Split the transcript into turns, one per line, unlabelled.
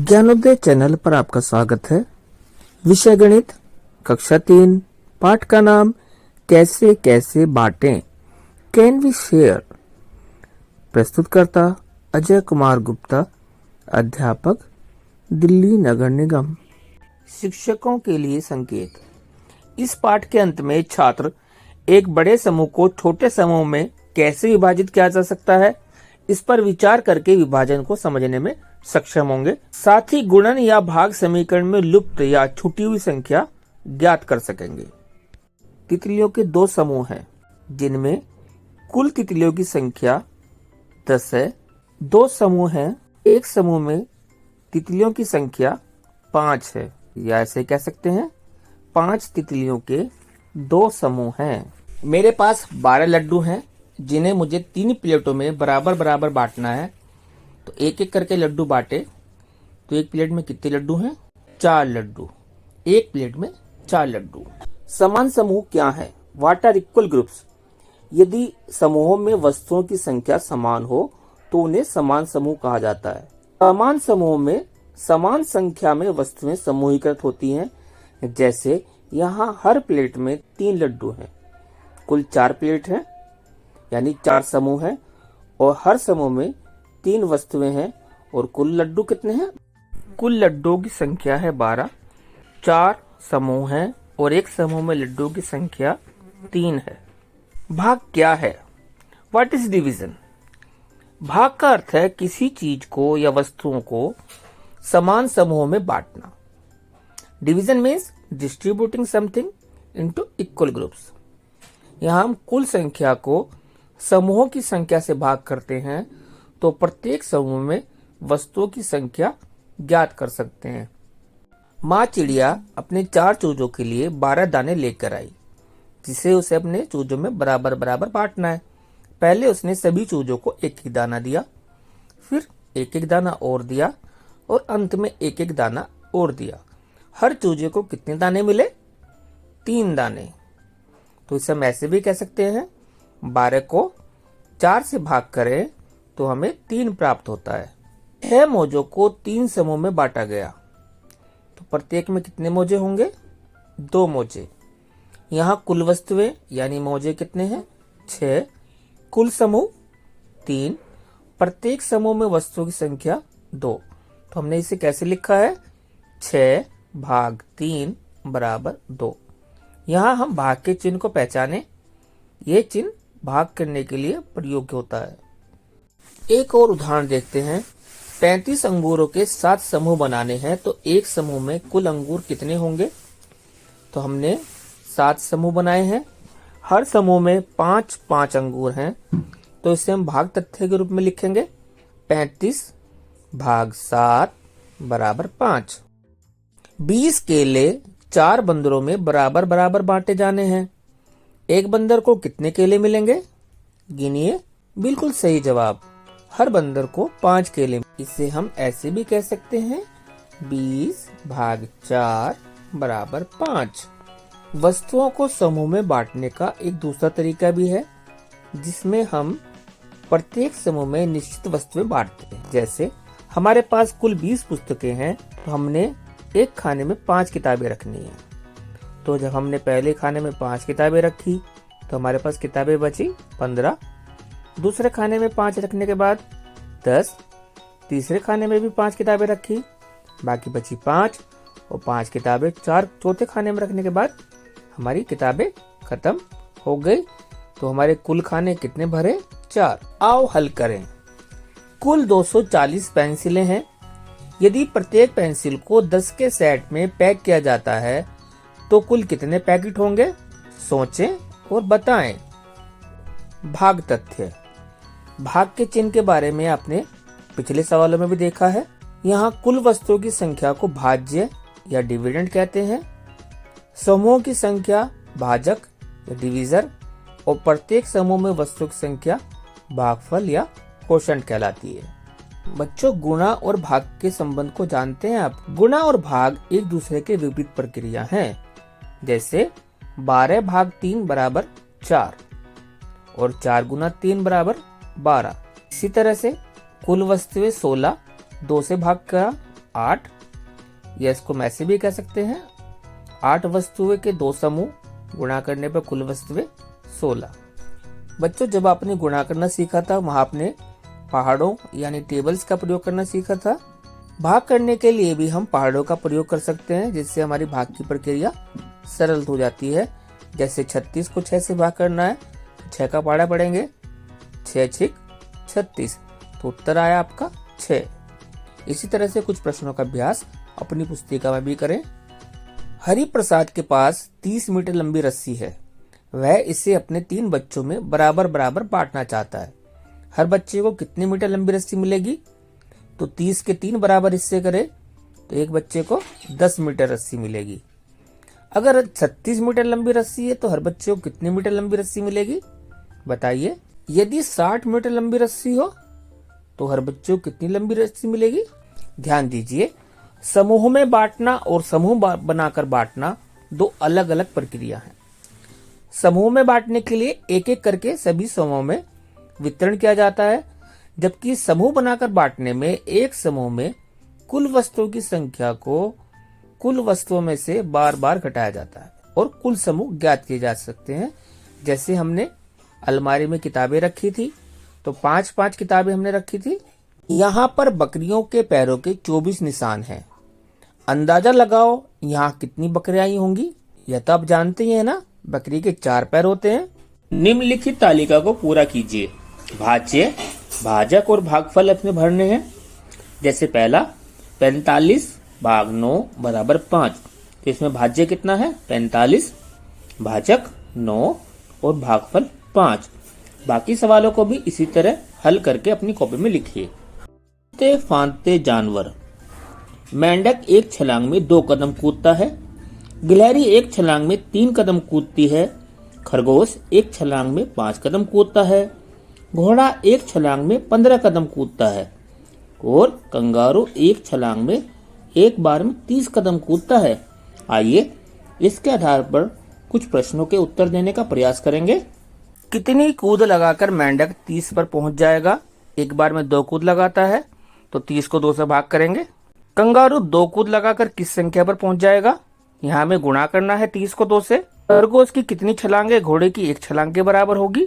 Gyanodaya channel पर आपका स्वागत है। विषय गणित कक्षा 3 पाठ का नाम कैसे कैसे बांटें, कैन वी शेयर। प्रस्तुतकर्ता अजय कुमार गुप्ता, अध्यापक दिल्ली नगर निगम। शिक्षकों के लिए संकेत। इस पाठ के अंत में छात्र एक बड़े समूह को छोटे समूह में कैसे विभाजित किया जा सकता है, इस पर विचार करके विभाजन को समझने में सक्षम होंगे। साथ ही गुणन या भाग समीकरण में लुप्त या छूटी हुई संख्या ज्ञात कर सकेंगे। तितलियों के दो समूह हैं, जिनमें कुल तितलियों की संख्या 10 है। दो समूह हैं, एक समूह में तितलियों की संख्या 5 है, या ऐसे कह सकते हैं 5 तितलियों के दो समूह हैं। मेरे पास 12 लड्डू हैं, जिन्हें मुझे 3 प्लेटों में बराबर बराबर बांटना है। तो एक एक करके लड्डू बांटे तो एक प्लेट में कितने लड्डू हैं? 4 लड्डू। एक प्लेट में 4 लड्डू। समान समूह क्या है? What are equal groups? यदि समूहों में वस्तुओं की संख्या समान हो तो उन्हें समान समूह कहा जाता है। समान समूह में समान संख्या में वस्तुएं समूहीकृत होती हैं। जैसे यहाँ हर प्लेट में 3 लड्डू हैं, कुल 4 प्लेट हैं, यानी 4 समूह हैं, और हर समूह में 3 वस्तुएं हैं, और कुल लड्डू कितने हैं? कुल लड्डुओं की संख्या है 12। 4 समूह हैं और एक समूह में लड्डुओं की संख्या 3 है। भाग क्या है? What is division? भाग का अर्थ है किसी चीज को या वस्तुओं को समान समूहों में बांटना। Division means distributing something into equal groups. यहाँ हम कुल संख्या को समूहों की संख्या से भाग करते हैं तो प्रत्येक समूह में वस्तुओं की संख्या ज्ञात कर सकते हैं। माँ चिड़िया अपने 4 चूजों के लिए 12 दाने लेकर आई, जिसे उसे अपने चूजों में बराबर बराबर बांटना है। पहले उसने सभी चूजों को एक एक दाना दिया, फिर एक एक दाना और दिया, और अंत में एक एक दाना और दिया। हर चूजे को कितने दाने मिले? 3 दाने। तो इसे हम ऐसे भी कह सकते हैं, 12 को 4 से भाग करें तो हमें 3 प्राप्त होता है। 6 मौजों को 3 समूह में बांटा गया, तो प्रत्येक में कितने मौजे होंगे? 2 मौजे। यहाँ कुल वस्तुएं यानी मौजे कितने हैं? 6। कुल समूह 3। प्रत्येक समूह में वस्तुओं की संख्या 2। तो हमने इसे कैसे लिखा है? 6 भाग 3 बराबर 2। यहाँ हम भाग के चिन्ह को पहचाने। ये चिन्ह भाग करने के लिए प्रयोग होता है। एक और उदाहरण देखते हैं। 35 अंगूरों के 7 समूह बनाने हैं, तो एक समूह में कुल अंगूर कितने होंगे? तो हमने 7 समूह बनाए हैं, हर समूह में 5-5 अंगूर हैं, तो इसे हम भाग तथ्य के रूप में लिखेंगे। 35 भाग 7 बराबर 5। 20 केले 4 बंदरों में बराबर बराबर बांटे जाने हैं। एक बंदर को कितने केले मिलेंगे? गिनिए। बिल्कुल सही जवाब, हर बंदर को 5 केले। इसे हम ऐसे भी कह सकते हैं, 20 भाग 4 बराबर 5। वस्तुओं को समूह में बांटने का एक दूसरा तरीका भी है, जिसमें हम प्रत्येक समूह में निश्चित वस्तुएं बांटते हैं। जैसे हमारे पास कुल 20 पुस्तकें हैं, तो हमने एक खाने में 5 किताबें रखनी है। तो जब हमने पहले खाने में 5 किताबें रखी तो हमारे पास किताबें बची 15। दूसरे खाने में 5 रखने के बाद 10। तीसरे खाने में भी 5 किताबें रखी, बाकी बची 5, और 5 किताबें चौथे खाने में रखने के बाद हमारी किताबें खत्म हो गई। तो हमारे कुल खाने कितने भरे? 4। आओ हल करें। कुल 240 पेंसिलें हैं। यदि प्रत्येक पेंसिल को 10 के सेट में पैक किया जाता है तो कुल कितने पैकेट होंगे? सोचें और बताएं। भाग तथ्य। भाग के चिन्ह के बारे में आपने पिछले सवालों में भी देखा है। यहाँ कुल वस्तुओं की संख्या को भाज्य या डिविडेंड कहते हैं। समूहों की संख्या भाजक या डिवीजर, और प्रत्येक समूह में वस्तुओं की संख्या भागफल या कोशंट कहलाती है। बच्चों, गुणा और भाग के संबंध को जानते हैं आप? गुणा और भाग एक दूसरे के विपरीत प्रक्रिया हैं। जैसे 12 भाग 3 बराबर 4, और 4 गुना 3 बराबर 12। इसी तरह से कुल वस्तुएं 16, 2 से भाग करा 8, या इसको हम ऐसे भी कह सकते हैं 8 वस्तुएं के 2 समूह गुणा करने पर कुल वस्तुएं 16। बच्चों, जब आपने गुणा करना सीखा था वहां आपने पहाड़ों यानी टेबल्स का प्रयोग करना सीखा था। भाग करने के लिए भी हम पहाड़ों का प्रयोग कर सकते हैं, जिससे हमारी भाग की प्रक्रिया सरल हो जाती है। जैसे 36 को 6 से भाग करना है, 6 का पहाड़ा पढ़ेंगे, 6 6 36, तो उत्तर आया आपका 6। इसी तरह से कुछ प्रश्नों का अभ्यास अपनी पुस्तिका में भी करें। हरि प्रसाद के पास 30 मीटर लंबी रस्सी है। वह इसे अपने 3 बच्चों में बराबर बराबर बांटना चाहता है। हर बच्चे को कितनी मीटर लंबी रस्सी मिलेगी? तो 30 के 3 बराबर हिस्से करें तो एक बच्चे को 10 मीटर रस्सी मिलेगी। अगर 36 मीटर लंबी रस्सी है तो हर बच्चे को कितनी मीटर लंबी रस्सी मिलेगी बताइए। यदि 60 मीटर लंबी रस्सी हो तो हर बच्चे को कितनी लंबी रस्सी मिलेगी? ध्यान दीजिए, समूह में बांटना और समूह बनाकर बांटना 2 अलग अलग प्रक्रिया है। समूह में बांटने के लिए एक एक करके सभी समूहों में वितरण किया जाता है, जबकि समूह बनाकर बांटने में एक समूह में कुल वस्तुओं की संख्या को कुल वस्तुओं में से बार बार घटाया जाता है और कुल समूह ज्ञात किए जा सकते हैं। जैसे हमने अलमारी में किताबें रखी थी तो 5-5 किताबें हमने रखी थी। यहाँ पर बकरियों के पैरों के 24 निशान हैं। अंदाजा लगाओ यहाँ कितनी बकरियां आई होंगी? यह तो आप जानते ही है ना, बकरी के 4 पैर होते हैं। निम्नलिखित तालिका को पूरा कीजिए। भाज्य, भाजक और भागफल अपने भरने हैं। जैसे पहला 45 भाग 9 बराबर 5, तो इसमें भाज्य कितना है? 45, भाजक 9 और भागफल 5। बाकी सवालों को भी इसी तरह हल करके अपनी कॉपी में लिखिए। कूदते फांदते जानवर। मेंढक एक छलांग में 2 कदम कूदता है। गिलहरी एक छलांग में 3 कदम कूदती है। खरगोश एक छलांग में 5 कदम कूदता है। घोड़ा एक छलांग में 15 कदम कूदता है और कंगारू एक छलांग में एक बार में 30 कदम कूदता है। आइए इसके आधार पर कुछ प्रश्नों के उत्तर देने का प्रयास करेंगे। कितनी कूद लगाकर मेंढक 30 पर पहुंच जाएगा? एक बार में 2 कूद लगाता है तो 30 को 2 से भाग करेंगे। कंगारू 2 कूद लगाकर किस संख्या पर पहुंच जाएगा? यहाँ हमें गुणा करना है 30 को 2 से। खरगोश की कितनी छलांगे घोड़े की 1 छलांग के बराबर होगी?